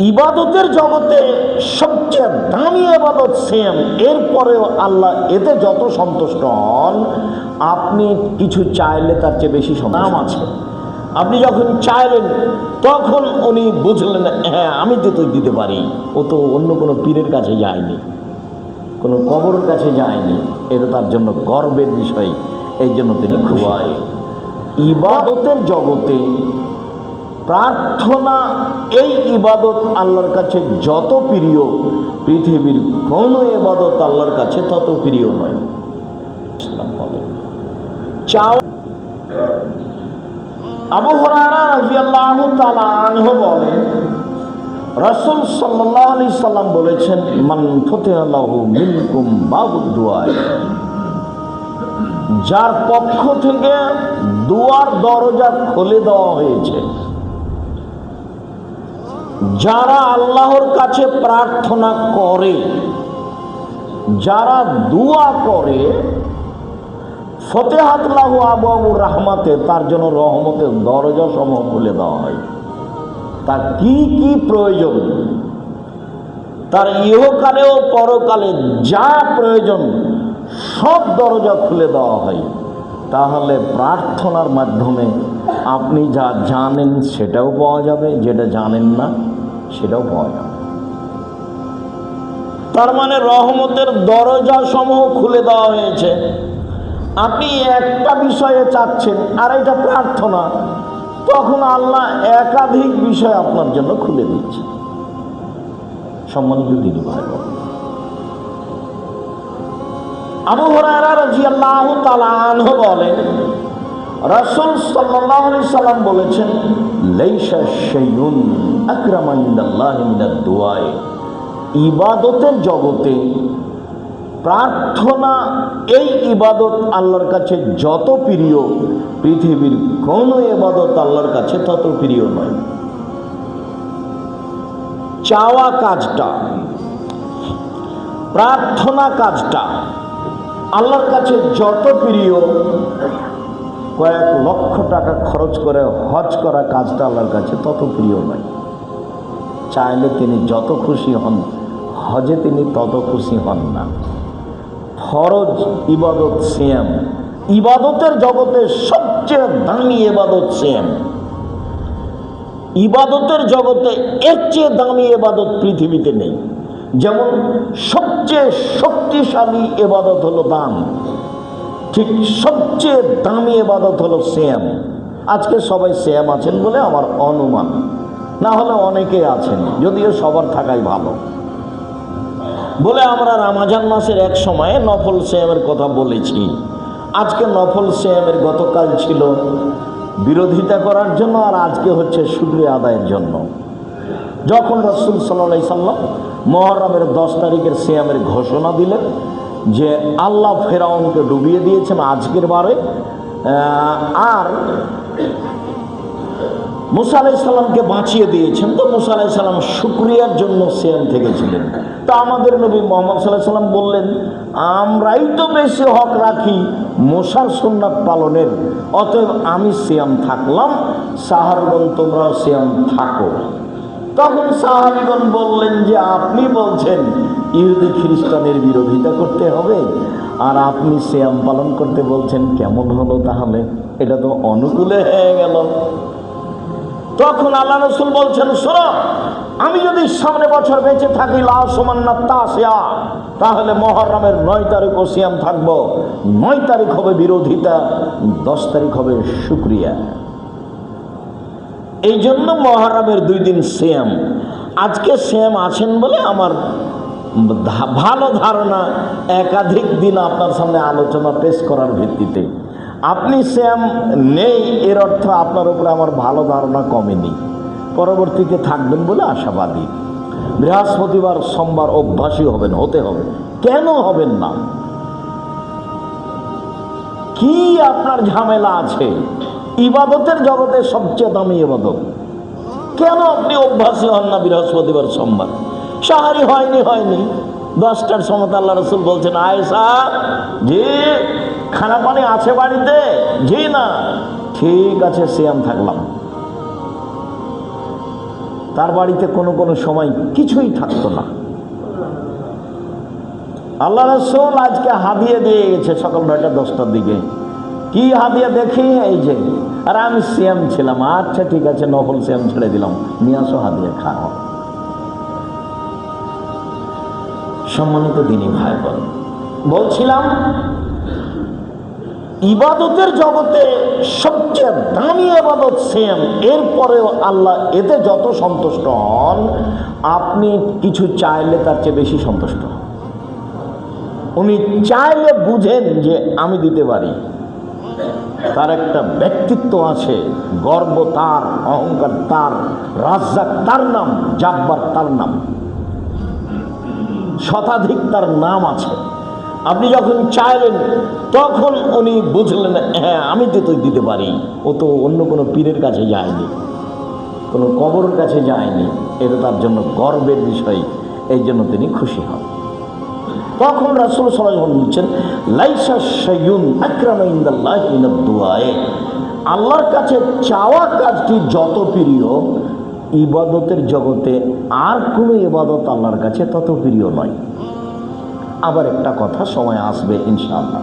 ইবাদতের জগতে সবচেয়ে দামি ইবাদত সিয়াম, এরপরেও আল্লাহ এতে যত সন্তুষ্ট হন, আপনি কিছু চাইলে তার চেয়ে বেশি দাম আছে। আপনি যখন চাইলেন তখন উনি বুঝলেন, হ্যাঁ আমি তো দিতে পারি। ও তো অন্য কোনো পীরের কাছে যায়নি, কোনো কবরের কাছে যায়নি, এটা তার জন্য গর্বের বিষয়। এই জন্য তিনি খুশি। ইবাদতের জগতে প্রার্থনা, এই ইবাদত আল্লাহর কাছে যত প্রিয়, পৃথিবীর কোনো ইবাদত আল্লাহর কাছে তত প্রিয় নয়। আবু হুরায়রা রাদিয়াল্লাহু তাআলা আনহু বলেন, রাসূল সাল্লাল্লাহু আলাইহি সাল্লাম বলেছেন, মান ফুতিহা লাহু মিনকুম বাবুদ দুআ, যার পক্ষ থেকে দুয়ার দরজা খুলে দেওয়া হয়েছে, যারা আল্লাহর কাছে প্রার্থনা করে, যারা দুয়া করে, ফতেহাত লাহু আবওয়াবুর রাহমাতে, তার জন্য রহমতের দরজা সমূহ খুলে দেওয়া হয়। তার কি কি প্রয়োজন, তার ইহকালে ও পরকালে যা প্রয়োজন সব দরজা খুলে দেওয়া হয়। তাহলে প্রার্থনার মাধ্যমে আপনি যা জানেন সেটাও পাওয়া যাবে, যেটা জানেন না সেটাও পাওয়া যাবে। তার মানে রহমতের দরজা সমূহ খুলে দেওয়া হয়েছে। আপনি একটা বিষয়ে চাচ্ছেন আর এটা প্রার্থনা, তখন আল্লাহ একাধিক বিষয় আপনার জন্য খুলে দিচ্ছে। সম্মানিত দিদি ভাই, আবু হুরায়রা রাদিয়াল্লাহু তাআলা আনহু বলেন, রাসূল সাল্লাল্লাহু আলাইহি সাল্লাম বলেছেন, লাইসা শাইউন আকরামা ইনদাল্লাহি মিনাদ দুআ, ইবাদতের জগতে প্রার্থনা, এই ইবাদত আল্লাহর কাছে যত প্রিয়, পৃথিবীর কোনো ইবাদত আল্লাহর কাছে তত প্রিয় নয়। চাওয়া কাজটা, প্রার্থনা কাজটা আল্লাহর কাছে যত প্রিয়, কয়েক লক্ষ টাকা খরচ করে হজ করা কাজটা আল্লাহর কাছে তত প্রিয় নয়। চাইলে তিনি যত খুশি হন, হজে তিনি তত খুশি হন না। ফরজ ইবাদত সিয়াম, ইবাদতের জগতে সবচেয়ে দামি ইবাদত সিয়াম। ইবাদতের জগতে এর চেয়ে দামি ইবাদত পৃথিবীতে নেই। যেমন সবচেয়ে শক্তিশালী ইবাদত হলো দান, ঠিক সবচেয়ে দামি ইবাদত হলো সিয়াম। আজকে সবাই সিয়াম আছেন বলে আমার অনুমান, না হলে অনেকে আছেন, যদিও সবার থাকাই ভালো। বলে আমরা রমজান মাসের এক সময়ে নফল সিয়ামের কথা বলেছি। আজকে নফল সিয়ামের গতকাল ছিল বিরোধিতা করার জন্য, আর আজকে হচ্ছে শুকরিয়া আদায়ের জন্য। যখন রাসূল সাল্লাল্লাহু আলাইহি সাল্লাম মুহররমের 10 তারিখের সিয়ামের ঘোষণা দিলেন যে আল্লাহ ফেরাউনকে ডুবিয়ে দিয়েছেন আজকের বারে, আর মুসা আলাইহিস সালামকে বাঁচিয়ে দিয়েছেন, তো মুসা আলাইহিস সালাম শুকরিয়ার জন্য সিয়াম থেকেছিলেন। তা আমাদের নবী মুহাম্মদ সাল্লাল্লাহু আলাইহি সাল্লাম বললেন, আমরাই তো বেশি হক রাখি মুসার সুন্নাত পালনের, অতএব আমি সিয়াম থাকলাম, সাহাবীগণ তোমরাও সিয়াম থাকো। তখন সাহাবীগণ বললেন যে আপনি বলছেন ইহুদি খ্রিস্টানের বিরোধিতা করতে হবে, আর আপনি সিয়াম পালন করতে বলছেন, কেমন হলো তাহলে? এটা তো অনুকূলে হয়ে গেল। তখন আল্লাহ রাসূল বলছেন, শোনো, আমি যদি সামনে বছর বেঁচে থাকি তাহলে মুহররমের 9 তারিখও সিয়াম থাকবো। 9 তারিখ হবে বিরোধিতা, 10 তারিখ হবে শুকরিয়া। এই জন্য মুহররমের 2 দিন সিয়াম। আজকে সিয়াম আছেন বলে আমার ভালো ধারণা, একাধিক দিন আপনার সামনে আলোচনা পেশ করার ভিত্তিতে। আপনি সিয়াম নেই এর অর্থ আপনার উপরে আমার ভালো ধারণা কমেনি, পরবর্তীতে থাকবেন বলে আশাবাদী। বৃহস্পতিবার সোমবার অভ্যাসী হবেন, হতে হবে। কেন হবেন না? কি আপনার ঝামেলা আছে? ইবাদতের জগতে সবচেয়ে দামি ইবাদত, কেন আপনি অভ্যাসী হন না বৃহস্পতিবার সোমবার? সাহারি হয়নি 10টার সময় আল্লাহ রাসূল বলছেন, আয়েশা জি খানা পানি আছে বাড়িতে? জি না, ঠিক আছে সিয়াম থাকলাম। তার বাড়িতে কোনো কোনো সময় কিছুই থাকতো না। আল্লাহ রাসূল আজকে হাদিয়া দিয়ে গেছে সকাল 9টা-10টার দিকে। কি হাদিয়া দেখি, এই যে। আর আমি সিয়াম ছিলাম, আচ্ছা ঠিক আছে, নফল সিয়াম ছেড়ে দিলাম, নিয়ে আসো হাদিয়া খাও। সম্মানিত দিনী ভাই বোন, বলছিলাম ইবাদতের জগতে সবচেয়ে দামি ইবাদত সিয়াম। এরপরেও আল্লাহ এতে যত সন্তুষ্ট হন, আপনি কিছু চাইলে তার চেয়ে বেশি সন্তুষ্ট হন। উনি চাইলে বুঝেন যে আমি দিতে পারি। তার একটা ব্যক্তিত্ব আছে, গর্ব তার, অহংকার তার, রাজ্জাক তার নাম, জাব্বার তার নাম, শতাধিক তার নাম আছে। আপনি যখন চাইলেন তখন উনি বুঝলেন, হ্যাঁ আমি তো দিতে পারি। ও তো অন্য কোনো পীরের কাছে যায়নি, কোনো কবরের কাছে যায়নি, এটা তার জন্য গর্বের বিষয়। এই জন্য তিনি খুশি হন। তখন রাসূল সাল্লাল্লাহু আলাইহি ওয়াসাল্লাম বলছেন, লাইসা শাইউন আকরামা ইনদাল্লাহি মিনাদ দুআয়ে। আল্লাহর কাছে চাওয়া কাজটি যত প্রিয়, ইবাদতের জগতে আর কোনো ইবাদত আল্লাহর কাছে তত প্রিয় নয়। আবার একটা কথা সময় আসবে ইনশাআল্লাহ।